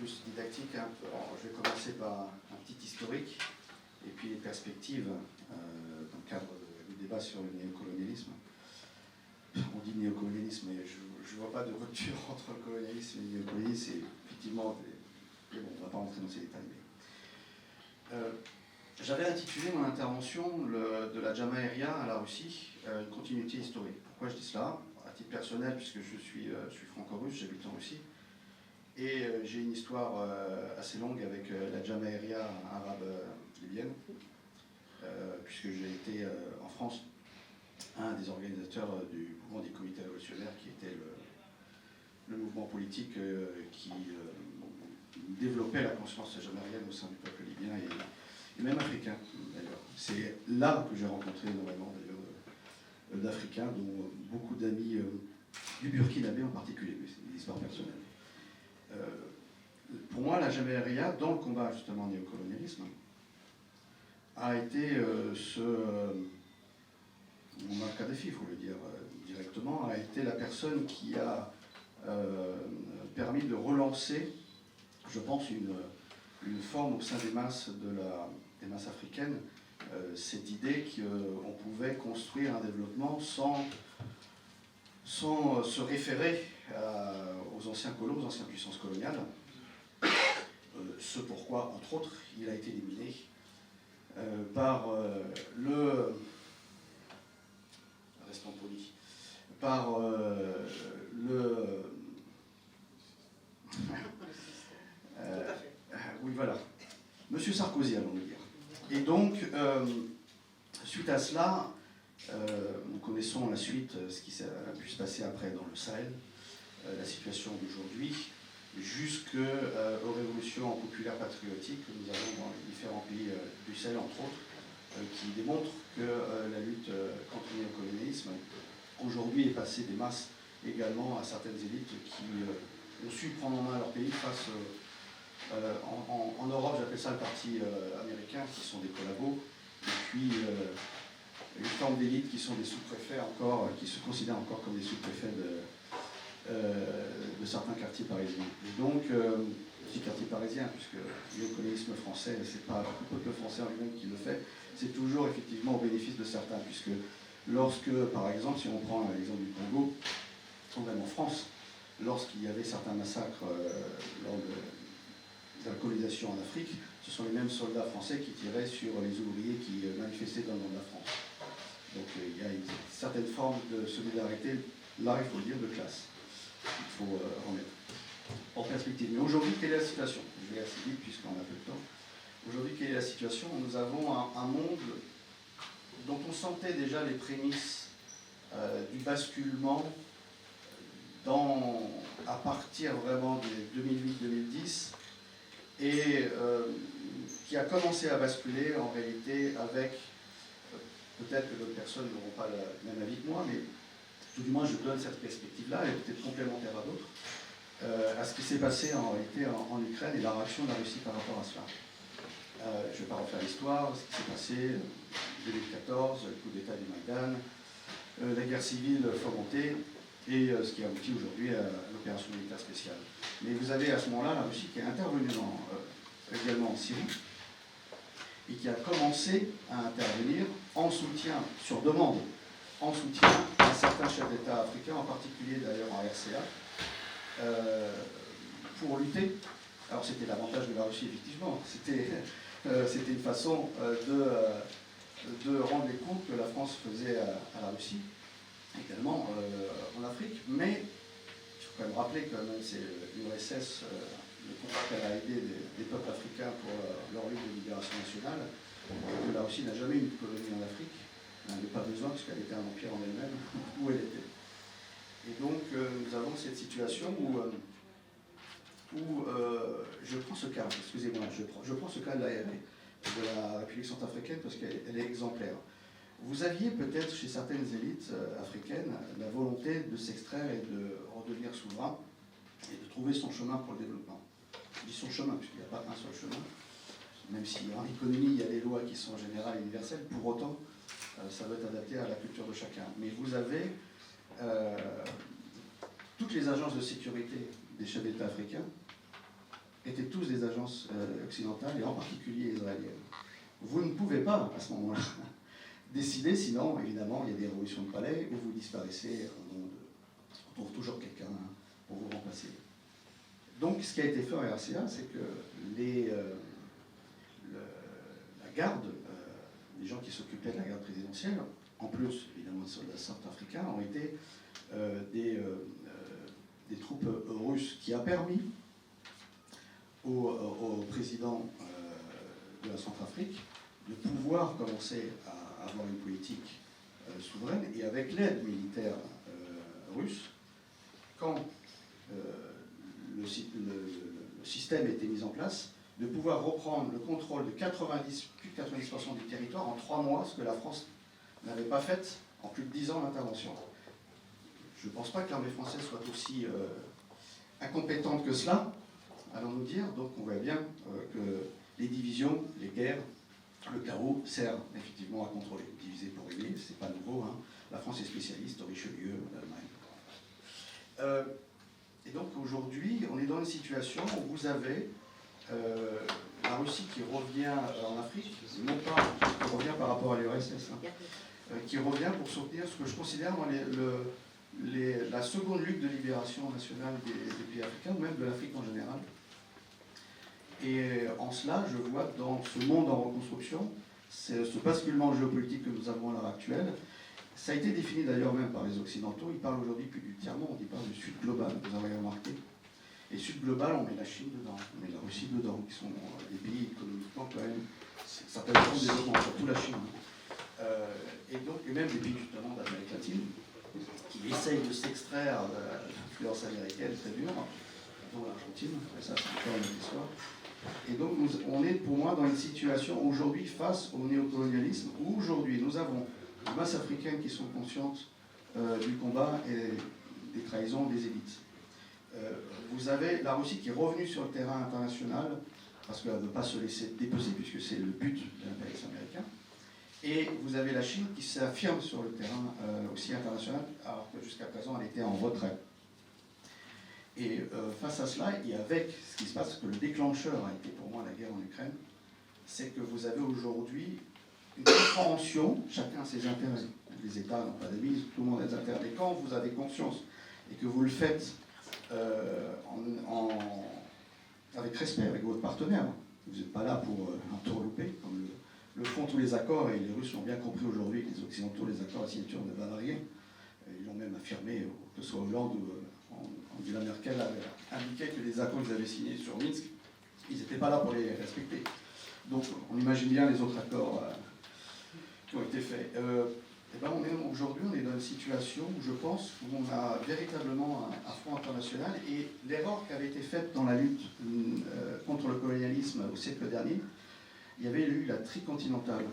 plus didactique. Hein. Alors, je vais commencer par un petit historique et puis les perspectives dans le cadre du débat sur le néocolonialisme. On dit néocolonialisme, mais je ne vois pas de rupture entre le colonialisme et le néocolonialisme. Et effectivement, mais bon, on ne va pas rentrer dans ces détails. Mais, j'avais intitulé mon intervention de la Jamaïria à la Russie, une continuité historique. Pourquoi je dis cela? À titre personnel, puisque je suis franco-russe, j'habite en Russie. Et j'ai une histoire assez longue avec la Jamaïria arabe libyenne, puisque j'ai été en France un des organisateurs du mouvement des comités révolutionnaires, qui était le mouvement politique qui développait la conscience jamaïrienne au sein du peuple libyen et même africain, d'ailleurs. C'est là que j'ai rencontré énormément, d'ailleurs, d'Africains, dont beaucoup d'amis du Burkinabé en particulier, mais c'est une histoire personnelle. Pour moi, la Jamaïria, dans le combat justement néocolonialisme, a été Mouammar Kadhafi, il faut le dire directement, a été la personne qui a permis de relancer, je pense, une forme au sein des masses, des masses africaines, cette idée qu'on pouvait construire un développement sans se référer aux anciens colons, aux anciennes puissances coloniales, ce pourquoi, entre autres, il a été éliminé par restons polis, par oui, voilà, Monsieur Sarkozy, allons-nous dire. Et donc, suite à cela, nous connaissons la suite, ce qui a pu se passer après dans le Sahel, la situation d'aujourd'hui, jusqu'aux révolutions populaires patriotiques que nous avons dans les différents pays du Sahel, entre autres, qui démontrent que la lutte contre le néocolonialisme, aujourd'hui, est passée des masses également à certaines élites qui ont su prendre en main leur pays face en Europe, j'appelle ça le parti américain, qui sont des collabos, et puis une forme d'élite qui sont des sous-préfets encore, qui se considèrent encore comme des sous-préfets de certains quartiers parisiens. Et donc, ces quartiers parisiens, puisque le néocolonialisme français, c'est pas le peuple français en lui-même qui le fait, c'est toujours effectivement au bénéfice de certains, puisque lorsque, par exemple, si on prend l'exemple du Congo, ou même en France, lorsqu'il y avait certains massacres lors de la colonisation en Afrique, ce sont les mêmes soldats français qui tiraient sur les ouvriers qui manifestaient dans le nom de la France. Donc il y a une certaine forme de solidarité, là il faut le dire, de classe. Il faut remettre en perspective. Mais aujourd'hui, quelle est la situation? Je vais assez vite puisqu'on a peu de temps. Aujourd'hui, quelle est la situation? Nous avons un monde dont on sentait déjà les prémices du basculement à partir vraiment de 2008-2010 et qui a commencé à basculer en réalité avec, peut-être que d'autres personnes n'auront pas le même avis que moi, mais tout du moins je donne cette perspective-là, elle est peut-être complémentaire à d'autres, à ce qui s'est passé en réalité en Ukraine et la réaction de la Russie par rapport à cela. Je ne vais pas refaire l'histoire, ce qui s'est passé en 2014, le coup d'État du Maïdan, la guerre civile fomentée, et ce qui aboutit aujourd'hui à l'opération militaire spéciale. Mais vous avez à ce moment-là la Russie qui est intervenue également en Syrie, et qui a commencé à intervenir en soutien, sur demande, en soutien à certains chefs d'État africains, en particulier d'ailleurs en RCA, pour lutter. Alors c'était l'avantage de la Russie, effectivement, c'était une façon de rendre les coups que la France faisait à la Russie, également en Afrique, mais il faut quand même rappeler que même c'est l'URSS, le combat qu'elle a aidé des peuples africains pour leur lutte de libération nationale, que la Russie n'a jamais eu une colonie en Afrique, elle n'avait pas besoin puisqu'elle était un empire en elle-même, où elle était. Et donc nous avons cette situation où je prends ce cas, excusez-moi, je prends ce cas de la République centrafricaine parce qu'elle est exemplaire. Vous aviez peut-être chez certaines élites africaines la volonté de s'extraire et de redevenir souverain et de trouver son chemin pour le développement. Je dis son chemin, puisqu'il n'y a pas un seul chemin, même si en économie il y a des lois qui sont générales et universelles, pour autant ça doit être adapté à la culture de chacun. Mais vous avez toutes les agences de sécurité des chefs d'État africains étaient tous des agences occidentales, et en particulier israéliennes. Vous ne pouvez pas, à ce moment-là, décider, sinon, évidemment, il y a des révolutions de palais, où vous disparaissez, on trouve toujours quelqu'un pour vous remplacer. Donc, ce qui a été fait en RCA, c'est que la garde, les gens qui s'occupaient de la garde présidentielle, en plus, évidemment, des soldats centrafricains, ont été des troupes russes, qui a permis au président de la Centrafrique de pouvoir commencer à avoir une politique souveraine, et avec l'aide militaire russe, quand le système était mis en place, de pouvoir reprendre le contrôle de plus de 90% du territoire en 3 mois, ce que la France n'avait pas fait en plus de 10 ans d'intervention. Je ne pense pas que l'armée française soit aussi incompétente que cela, allons-nous dire. Donc on voit bien que les divisions, les guerres, le chaos sert effectivement à contrôler. Diviser pour régner, c'est pas nouveau, hein. La France est spécialiste, Richelieu, l'Allemagne. Et donc aujourd'hui, on est dans une situation où vous avez la Russie qui revient en Afrique, non pas qui revient par rapport à l'URSS, hein, qui revient pour soutenir ce que je considère moi, la seconde lutte de libération nationale des pays africains, ou même de l'Afrique en général. Et en cela, je vois dans ce monde en reconstruction, ce basculement géopolitique que nous avons à l'heure actuelle. Ça a été défini d'ailleurs même par les Occidentaux. Ils parlent aujourd'hui plus du tiers-monde, ils parlent du Sud global, vous avez remarqué. Et Sud global, on met la Chine dedans, on met la Russie dedans, qui sont des pays économiquement quand même, ça peut être un développement, surtout la Chine. Et donc, et même des pays justement d'Amérique latine, qui essayent de s'extraire de l'influence américaine très dure, dont l'Argentine, ça c'est encore une autre histoire. Et donc on est pour moi dans une situation aujourd'hui face au néocolonialisme, où aujourd'hui nous avons des masses africaines qui sont conscientes du combat et des trahisons des élites. Vous avez la Russie qui est revenue sur le terrain international, parce qu'elle ne veut pas se laisser dépecer, puisque c'est le but de l'impérialisme américain. Et vous avez la Chine qui s'affirme sur le terrain aussi international, alors que jusqu'à présent elle était en retrait. Et face à cela, et avec ce qui se passe, que le déclencheur a été pour moi la guerre en Ukraine, c'est que vous avez aujourd'hui une compréhension, chacun a ses intérêts. Les États n'ont pas d'amis, tout le monde a des intérêts. Mais quand vous avez conscience et que vous le faites avec respect avec votre partenaire, vous n'êtes pas là pour entourlouper, comme le font tous les accords, et les Russes l'ont bien compris aujourd'hui, que les Occidentaux, les accords à signature ne valent rien. Ils l'ont même affirmé, que ce soit Hollande ou Angela Merkel avait indiqué que les accords qu'ils avaient signés sur Minsk, ils n'étaient pas là pour les respecter. Donc on imagine bien les autres accords qui ont été faits. Et ben aujourd'hui, on est dans une situation où je pense où on a véritablement un front international, et l'erreur qui avait été faite dans la lutte contre le colonialisme au siècle dernier, il y avait eu la tricontinentale.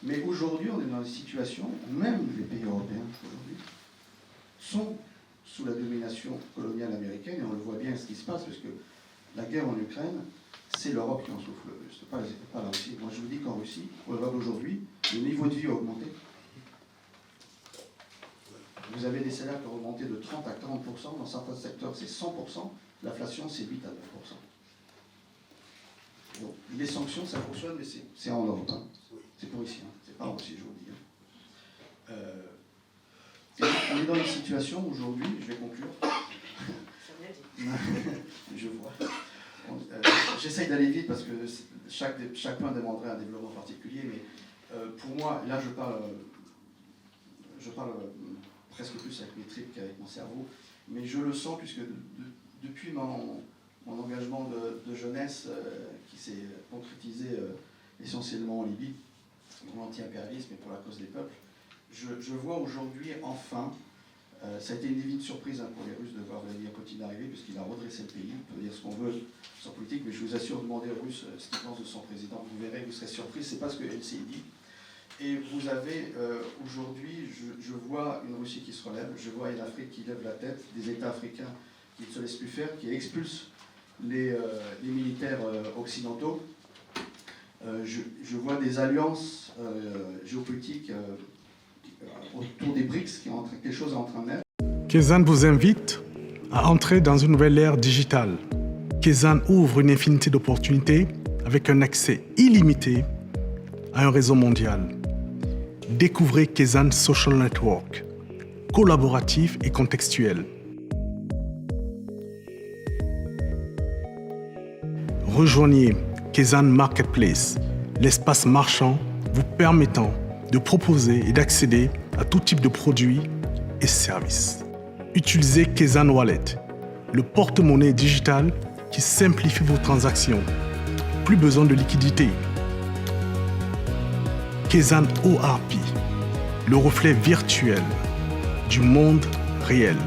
Mais aujourd'hui, on est dans une situation où même les pays européens aujourd'hui sont sous la domination coloniale américaine, et on le voit bien ce qui se passe, parce que la guerre en Ukraine, c'est l'Europe qui en souffre le plus, pas la Russie. Moi je vous dis qu'en Russie, au Europe aujourd'hui, le niveau de vie a augmenté. Vous avez des salaires qui ont augmenté de 30 à 40%, dans certains secteurs c'est 100%, l'inflation c'est 8 à 9%. Donc, les sanctions ça fonctionne, mais c'est en Europe, hein. C'est pour ici, hein. C'est pas en Russie, je vous le dis. On est dans une situation aujourd'hui, je vais conclure. Je vois. J'essaye d'aller vite parce que chaque point demanderait un développement particulier, mais pour moi, là je parle presque plus avec mes tripes qu'avec mon cerveau, mais je le sens puisque depuis mon engagement de jeunesse qui s'est concrétisé essentiellement en Libye, pour l'anti-impérialisme et pour la cause des peuples, je vois aujourd'hui enfin, ça a été une divine surprise pour les Russes de voir Vladimir Poutine arriver, puisqu'il a redressé le pays. On peut dire ce qu'on veut sur politique, mais je vous assure, demandez aux Russes ce qu'ils pensent de son président. Vous verrez, vous serez surpris, c'est pas ce que LCI dit. Et vous avez aujourd'hui, je vois une Russie qui se relève, je vois une Afrique qui lève la tête, des États africains qui ne se laissent plus faire, qui expulsent les militaires occidentaux. Je vois des alliances géopolitiques autour des BRICS, quelque chose est en train de naître. Kézanne vous invite à entrer dans une nouvelle ère digitale Kezan ouvre une infinité d'opportunités avec un accès illimité à un réseau mondial. Découvrez Kezan Social Network, collaboratif et contextuel. Rejoignez Kezan Marketplace, l'espace marchand vous permettant de proposer et d'accéder à tout type de produits et services. Utilisez Kezan Wallet, le porte-monnaie digital qui simplifie vos transactions. Plus besoin de liquidité. Kezan ORP, le reflet virtuel du monde réel.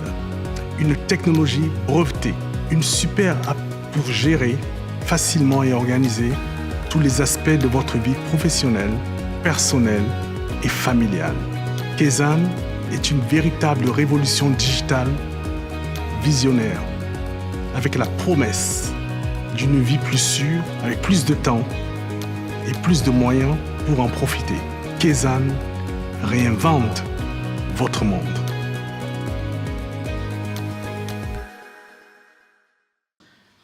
Une technologie brevetée, une super app pour gérer facilement et organiser tous les aspects de votre vie professionnelle, personnelle et familiale. Kezan est une véritable révolution digitale visionnaire, avec la promesse d'une vie plus sûre, avec plus de temps et plus de moyens pour en profiter. Kezan réinvente votre monde.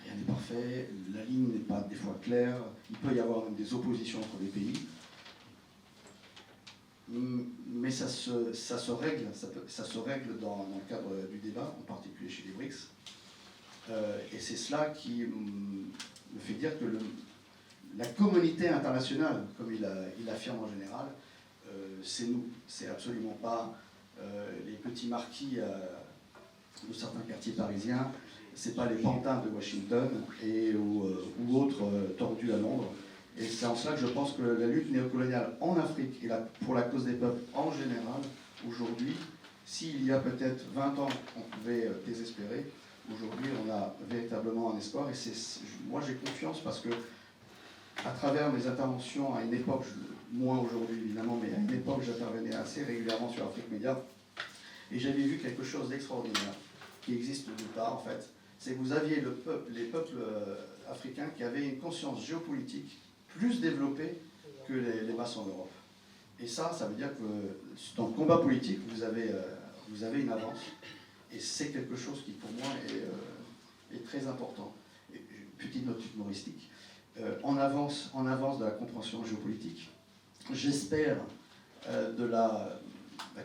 Rien n'est parfait, la ligne n'est pas des fois claire, il peut y avoir même des oppositions entre les pays. Mais ça se règle dans le cadre du débat, en particulier chez les BRICS. Et c'est cela qui me fait dire que la communauté internationale, comme il affirme en général, c'est nous. C'est absolument pas les petits marquis de certains quartiers parisiens, c'est pas les pantins de Washington ou autres tordus à Londres. Et c'est en cela que je pense que la lutte néocoloniale en Afrique et pour la cause des peuples en général, aujourd'hui, s'il y a peut-être 20 ans on pouvait désespérer, aujourd'hui on a véritablement un espoir. Et moi j'ai confiance parce que à travers mes interventions à une époque, moins aujourd'hui évidemment, mais à une époque j'intervenais assez régulièrement sur Afrique Média, et j'avais vu quelque chose d'extraordinaire qui existe nulle part en fait. C'est que vous aviez les peuples africains qui avaient une conscience géopolitique plus développée que les masses en Europe. Et ça veut dire que dans le combat politique, vous avez une avance. Et c'est quelque chose qui, pour moi, est très important. Et, petite note humoristique. En avance de la compréhension géopolitique, j'espère de la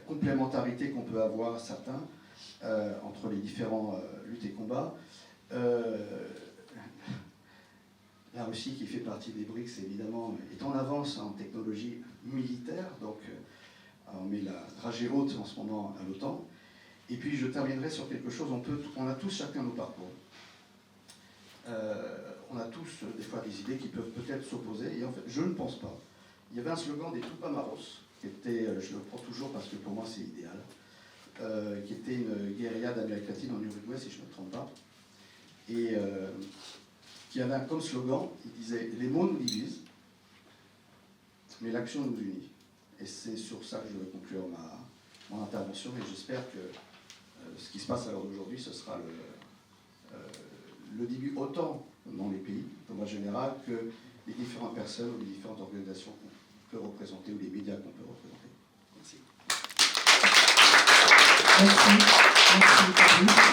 complémentarité qu'on peut avoir, certains, entre les différents luttes et combats. La Russie, qui fait partie des BRICS, évidemment, est en avance en technologie militaire, donc on met la dragée haute en ce moment à l'OTAN. Et puis je terminerai sur quelque chose, on a tous chacun nos parcours. On a tous des fois des idées qui peuvent peut-être s'opposer, et en fait, je ne pense pas. Il y avait un slogan des Tupamaros, qui était, je le prends toujours parce que pour moi c'est idéal, qui était une guérilla d'Amérique latine en Uruguay, si je ne me trompe pas, et qui avait comme slogan, il disait « Les mots nous divisent, mais l'action nous unit ». Et c'est sur ça que je vais conclure mon intervention, et j'espère que ce qui se passe à l'heure d'aujourd'hui, ce sera le début autant dans les pays, de manière générale, que les différentes personnes ou les différentes organisations qu'on peut représenter, ou les médias qu'on peut représenter. Merci. Merci. Merci.